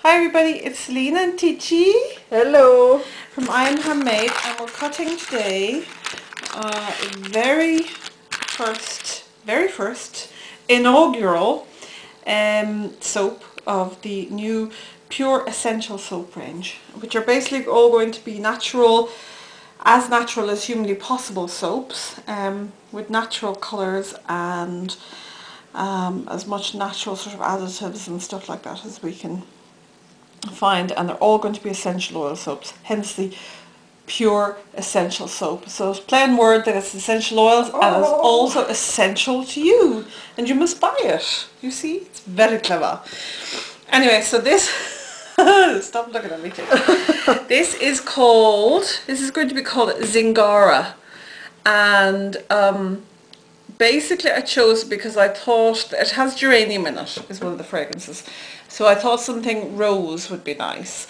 Hi everybody, it's Selena and Tichi. Hello. From I Am Handmade, and we're cutting today very first inaugural soap of the new Pure Essential soap range, which are basically all going to be natural as humanly possible soaps, with natural colours and as much natural sort of additives and stuff like that as we can find, and they're all going to be essential oil soaps, hence the Pure Essential soap. So it's plain word that it's essential oils, and it's also essential to you, and you must buy it. You see, it's very clever. Anyway, so this stop looking at me too. This is going to be called Zingara, and basically I chose it because I thought it has geranium in it, is one of the fragrances. So I thought something rose would be nice.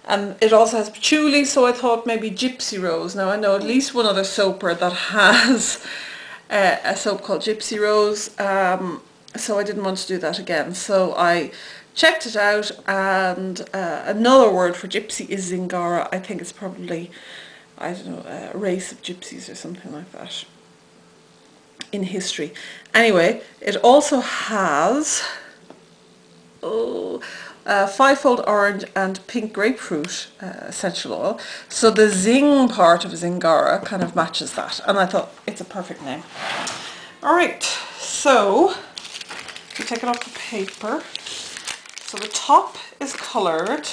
And it also has patchouli, so I thought maybe gypsy rose. Now I know at least one other soaper that has a soap called gypsy rose, so I didn't want to do that again. So I checked it out, and another word for gypsy is Zingara. I think it's probably, I don't know, a race of gypsies or something like that in history. Anyway, it also has fivefold orange and pink grapefruit essential oil. So the zing part of Zingara kind of matches that, and I thought it's a perfect name. Alright, so you take it off the paper. So the top is coloured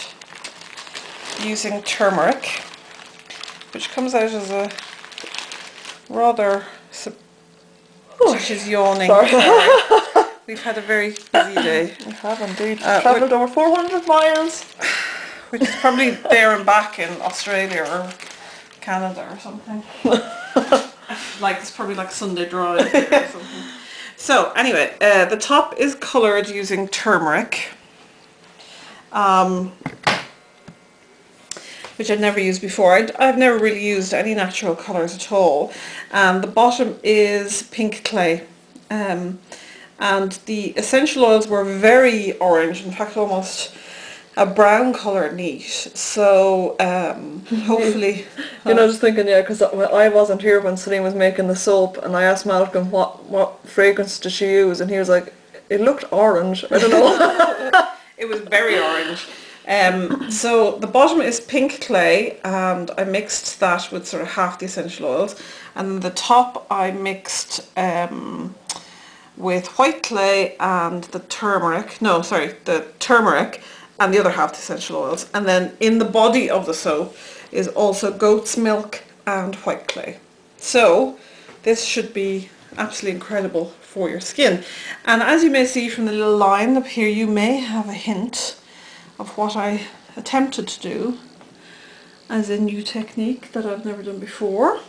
using turmeric, which comes out as a rather... She's yawning. Sorry. We've had a very busy day. We have indeed. Travelled over 400 miles. Which is probably there and back in Australia or Canada or something. Like, it's probably like Sunday drive or something. So anyway, the top is coloured using turmeric, which I'd never used before. I've never really used any natural colours at all. And the bottom is pink clay. And the essential oils were very orange, in fact almost a brown colour neat. So hopefully... You know, just thinking, yeah, because I wasn't here when Celine was making the soap, and I asked Malcolm what fragrance did she use, and he was like, it looked orange. I don't know. It was very orange. So the bottom is pink clay, and I mixed that with sort of half the essential oils, and then the top I mixed with white clay and the turmeric and the other half the essential oils, and then in the body of the soap is also goat's milk and white clay. So this should be absolutely incredible for your skin. And as you may see from the little line up here, you may have a hint of what I attempted to do as a new technique that I've never done before,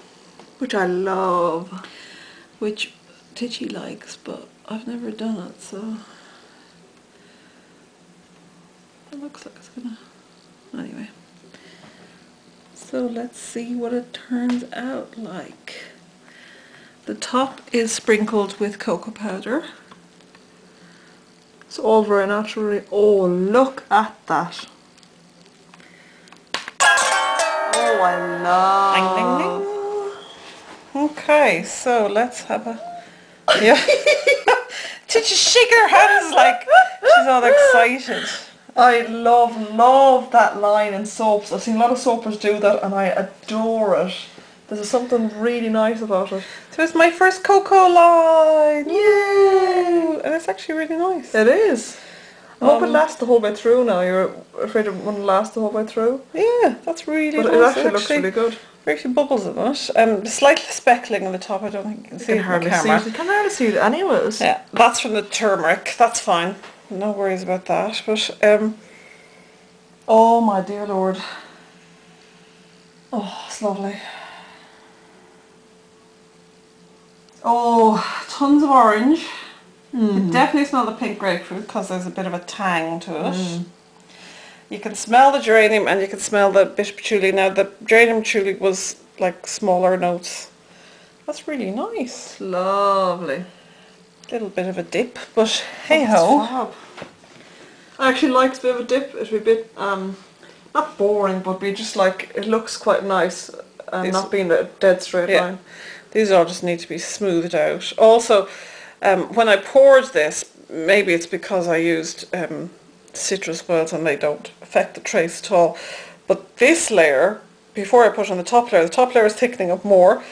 which I love, which Tichi likes, but I've never done it, so it looks like it's gonna... Anyway, so let's see what it turns out like. The top is sprinkled with cocoa powder. It's all very naturally. Oh, look at that. Oh, I love... Ding, ding, ding. Okay, so let's have a... Yeah. Did you shake her hands like she's all excited? I love that line in soaps. I've seen a lot of soapers do that, and I adore it. There's something really nice about it. So it's my first cocoa line. Yay! And it's actually really nice. It is. I hope it lasts the whole way through now. You're afraid it wouldn't last the whole way through? Yeah, that's really nice. But it actually looks really good. Actually bubbles in it. Slightly speckling on the top. I don't think you can see it on the camera. You can hardly see it anyways. Yeah, that's from the turmeric. That's fine. No worries about that. But oh my dear Lord. Oh, it's lovely. Oh, tons of orange. You definitely smell the pink grapefruit because there's a bit of a tang to it. You can smell the geranium, and you can smell the bit of patchouli. Now the geranium patchouli was like smaller notes. That's really nice. Lovely. Little bit of a dip, but hey ho. I actually like a bit of a dip. It'd be a bit, not boring, but be just like, it looks quite nice and not being a dead straight line. These all just need to be smoothed out. Also, when I poured this, maybe it's because I used citrus oils and they don't affect the trace at all. But this layer, before I put on the top layer is thickening up more.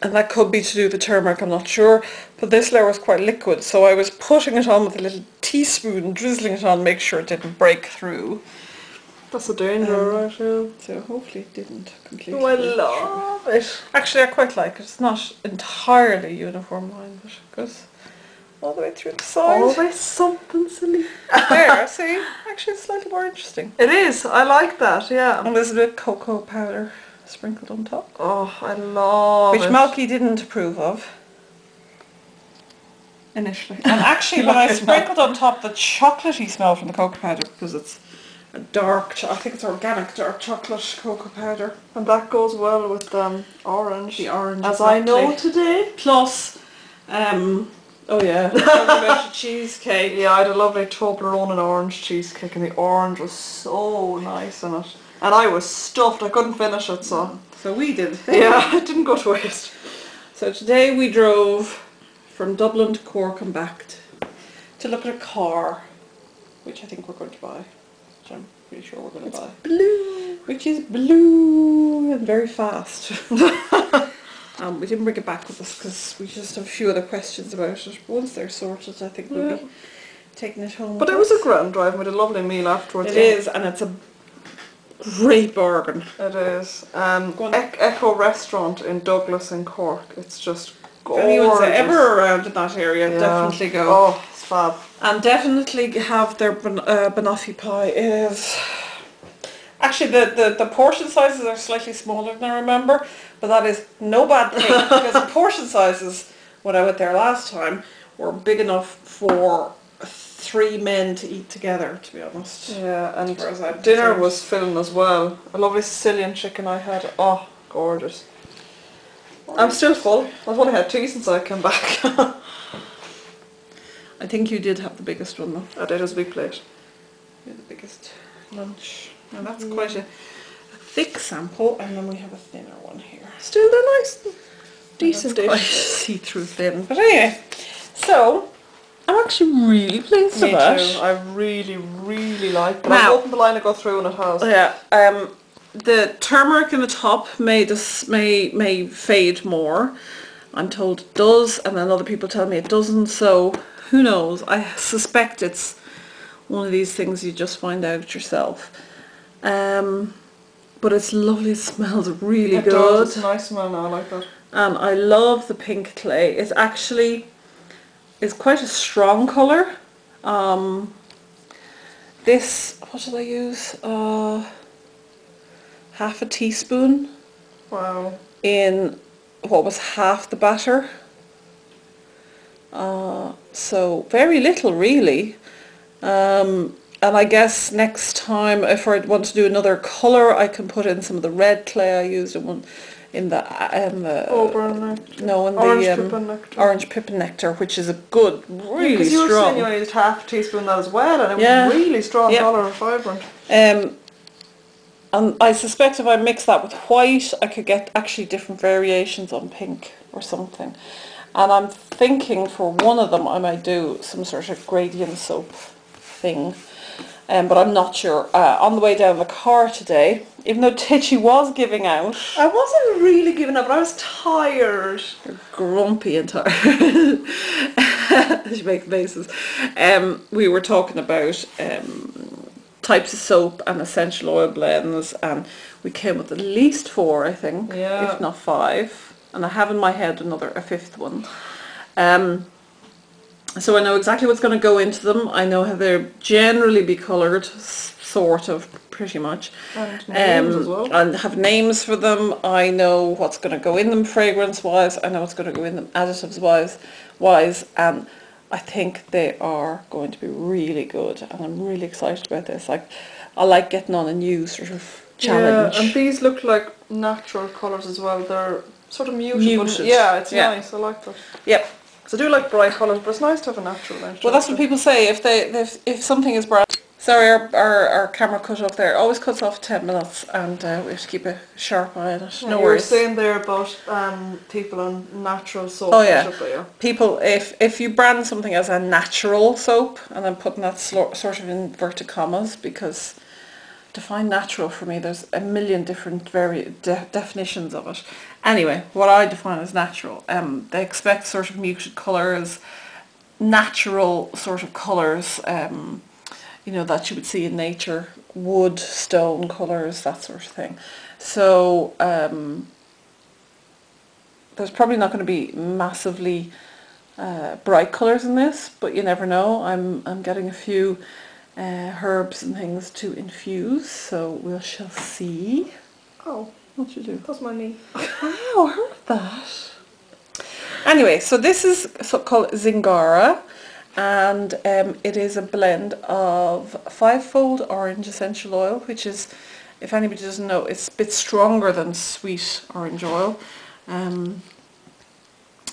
And that could be to do with the turmeric, I'm not sure. But this layer was quite liquid, so I was putting it on with a little teaspoon, drizzling it on to make sure it didn't break through. That's a danger, right? Yeah. So hopefully it didn't completely. Oh, I love it. Actually, I quite like it. It's not entirely uniform line, but it goes all the way through the side. Always something silly. There, see? Actually, it's slightly more interesting. It is. I like that, yeah. And there's a bit of cocoa powder sprinkled on top. Oh, I love it. Which Malky didn't approve of. Initially. And actually, when I sprinkled on top the chocolatey smell from the cocoa powder, because it's a dark, I think it's organic dark chocolate cocoa powder. And that goes well with orange. The orange, as I know today. Plus, oh yeah, talking about the cheesecake. Yeah, I had a lovely Toblerone and orange cheesecake, and the orange was so nice in it. And I was stuffed, I couldn't finish it, so. So we did. Yeah, it didn't go to waste. So today we drove from Dublin to Cork and back to look at a car, which I think we're going to buy. Which I'm pretty sure we're going to buy. Blue. Which is blue and very fast. We didn't bring it back with us because we just have a few other questions about it. Once they're sorted, I think we'll be taking it home. But it was a grand drive. We had a lovely meal afterwards. It is, and it's a great bargain. It is. Echo Restaurant in Douglas in Cork. It's just gorgeous. If anyone's ever around in that area, definitely go. Oh, it's fab. And definitely have their banoffee pie. It is... Actually, the portion sizes are slightly smaller than I remember, but that is no bad thing, because the portion sizes, when I went there last time, were big enough for 3 men to eat together, to be honest. Yeah, and dinner was filling as well. A lovely Sicilian chicken I had. Oh, gorgeous. I'm still full. I've only had 2 since I came back. I think you did have the biggest one though. I did, it was a big plate. Yeah, the biggest lunch. Now that's quite a thick sample, and then we have a thinner one here. Still, they're nice, decent-ish. Quite see-through thin. But anyway, so I'm actually really pleased with that. Me too. I really, really like it. Now, I was hoping the line would go through, and it has. Yeah. The turmeric in the top may fade more. I'm told it does, and then other people tell me it doesn't. So who knows? I suspect it's one of these things you just find out yourself. But it's lovely. It smells really good. It does. It's a nice smell now. I like that. And I love the pink clay. It's actually quite a strong colour. This, what did I use? Half a teaspoon. Wow. In what was half the batter. So very little really. And I guess next time, if I want to do another colour, I can put in some of the red clay I used in the orange pippin nectar, which is a good, really strong. You were saying you used half a teaspoon of that as well, and it was really strong colour and vibrant. And I suspect if I mix that with white, I could get actually different variations on pink or something. And I'm thinking for one of them I might do some sort of gradient soap thing. But I'm not sure. On the way down the car today, even though Titchy was giving out... I wasn't really giving up, but I was tired. You're grumpy and tired. She makes faces. We were talking about types of soap and essential oil blends, and we came with at least 4, I think, if not 5. And I have in my head a 5th one. So I know exactly what's going to go into them. I know how they're generally be coloured, sort of, pretty much. And names as well. And have names for them. I know what's going to go in them fragrance-wise. I know what's going to go in them additives-wise. And I think they are going to be really good. And I'm really excited about this. I like getting on a new sort of challenge. Yeah, and these look like natural colours as well. They're sort of muted. Yeah, it's nice. I like that. Yep. Because I do like bright colours, but it's nice to have a natural range. Well, that's what people say. If something is bright. Sorry, our camera cut off there. It always cuts off 10 minutes, and we have to keep a sharp eye on it. Yeah, No you were worries. saying there about people on natural soap. Oh yeah, yeah. people. If you brand something as a natural soap, and I'm putting that sort of in inverted commas, because define natural for me, there's a million different definitions of it. Anyway, what I define as natural, they expect sort of muted colours, natural sort of colours, you know, that you would see in nature, wood, stone colours, that sort of thing. So there's probably not going to be massively bright colours in this, but you never know. I'm getting a few herbs and things to infuse, so we shall see. Oh, What you do? that's my knee. Oh, I heard that. Anyway, so this is called Zingara, and it is a blend of 5-fold orange essential oil, which is, if anybody doesn't know, it's a bit stronger than sweet orange oil.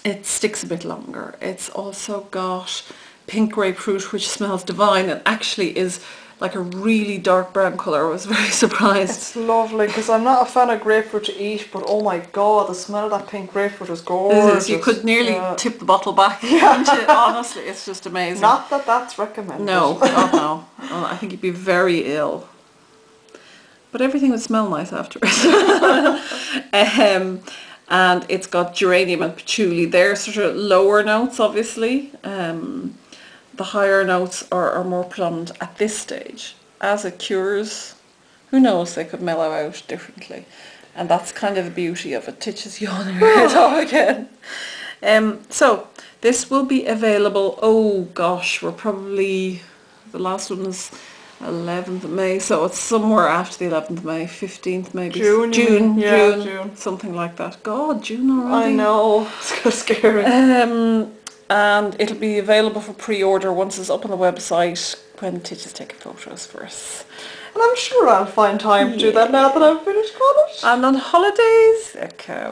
It sticks a bit longer. It's also got pink grapefruit, which smells divine and actually is like a really dark brown colour. I was very surprised. It's lovely, because I'm not a fan of grapefruit to eat, but oh my god, the smell of that pink grapefruit is gorgeous. You could nearly tip the bottle back. Honestly, it's just amazing. Not that that's recommended. No, oh no. Oh, I think you'd be very ill. But everything would smell nice afterwards. And it's got geranium and patchouli. They're sort of lower notes, obviously. The higher notes are more plumbed at this stage. As it cures, who knows, they could mellow out differently. And that's kind of the beauty of it. Titch is yawning her head off again. So this will be available, oh gosh, we're probably, the last one is 11th of May, so it's somewhere after the 11th of May, 15th maybe. June, something like that. God, June already. I know, it's kind of scary. And it'll be available for pre-order once it's up on the website when Titch is taking photos for us. And I'm sure I'll find time to do that now that I've finished college. And on holidays, okay.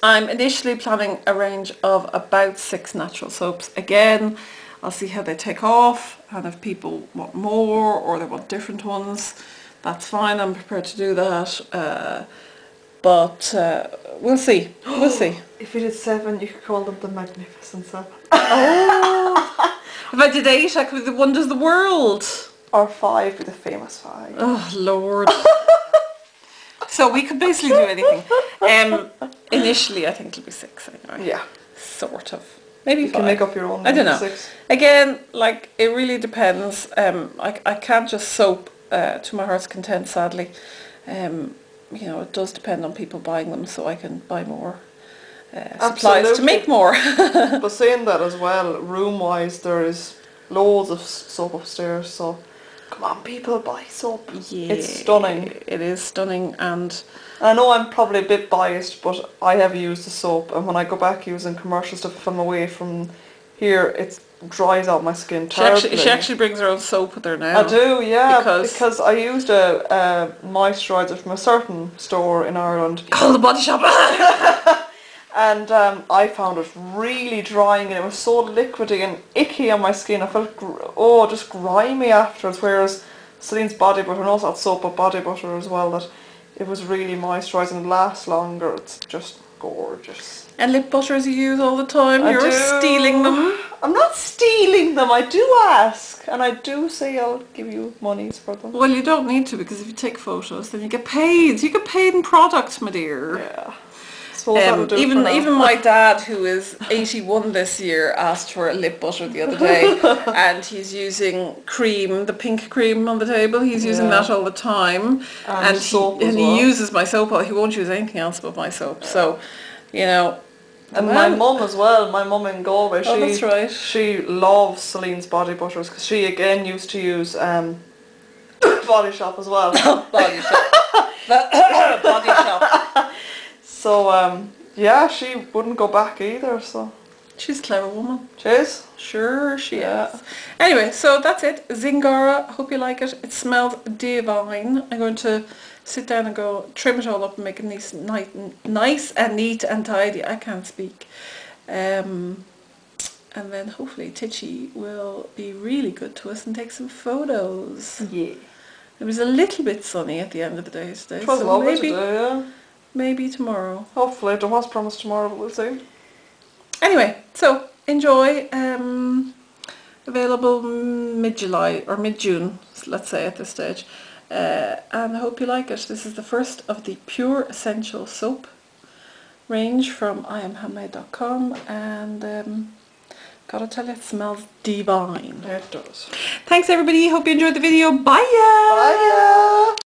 I'm initially planning a range of about 6 natural soaps. Again, I'll see how they take off, and if people want more or they want different ones, that's fine, I'm prepared to do that. But we'll see, we'll see. If you did 7, you could call them the Magnificent 7. Oh! If I did 8, I could be the wonders of the world. Or 5, be the famous 5. Oh, Lord. So we could basically do anything. Initially, I think it'll be 6 anyway. Yeah. Sort of. Maybe you 5. can make up your own. I don't know. 6. Again, like, it really depends. I can't just soap to my heart's content, sadly. You know, it does depend on people buying them, so I can buy more supplies to make more. But saying that as well, room-wise, there is loads of soap upstairs, so come on, people, buy soap. Yeah, it's stunning. It is stunning, and I know I'm probably a bit biased, but I have used the soap, and when I go back using commercial stuff, if I'm away from here, it dries out my skin terribly. She actually brings her own soap with her now. I do, yeah, because I used a moisturiser from a certain store in Ireland. Call the Body Shop! And I found it really drying, and it was so liquidy and icky on my skin. I felt, just grimy afterwards, whereas Celine's body butter, and also that soap but body butter as well, that it was really moisturising and lasts longer. It's just gorgeous. And lip butters you use all the time. You're stealing them. I'm not stealing them. I do ask, and I do say I'll give you monies for them. Well, you don't need to, because if you take photos, then you get paid. You get paid in product, my dear. Yeah. Even my dad, who is 81 this year, asked for a lip butter the other day, and he's using cream, the pink cream on the table. He's using that all the time, and he uses my soap. He won't use anything else but my soap. So, you know. And my mum as well. My mum in Galway. That's right. She loves Celine's body butters, because she again used to use Body Shop as well. Body Shop. Body Shop. So, yeah, she wouldn't go back either, so. She's a clever woman. She is? Sure she is. Anyway, so that's it. Zingara, hope you like it. It smells divine. I'm going to sit down and go trim it all up and make it nice and neat and tidy. I can't speak. And then hopefully Titchy will be really good to us and take some photos. Yeah. It was a little bit sunny at the end of the day today. It was so lovely maybe, today, yeah. Maybe tomorrow. Hopefully, there was promised tomorrow, but we'll see. Anyway, so enjoy. Available mid-July or mid-June, let's say at this stage. And I hope you like it. This is the first of the Pure Essential Soap range from iamhandmade.com, and gotta tell you, it smells divine. It does. Thanks everybody, hope you enjoyed the video. Bye! Bye!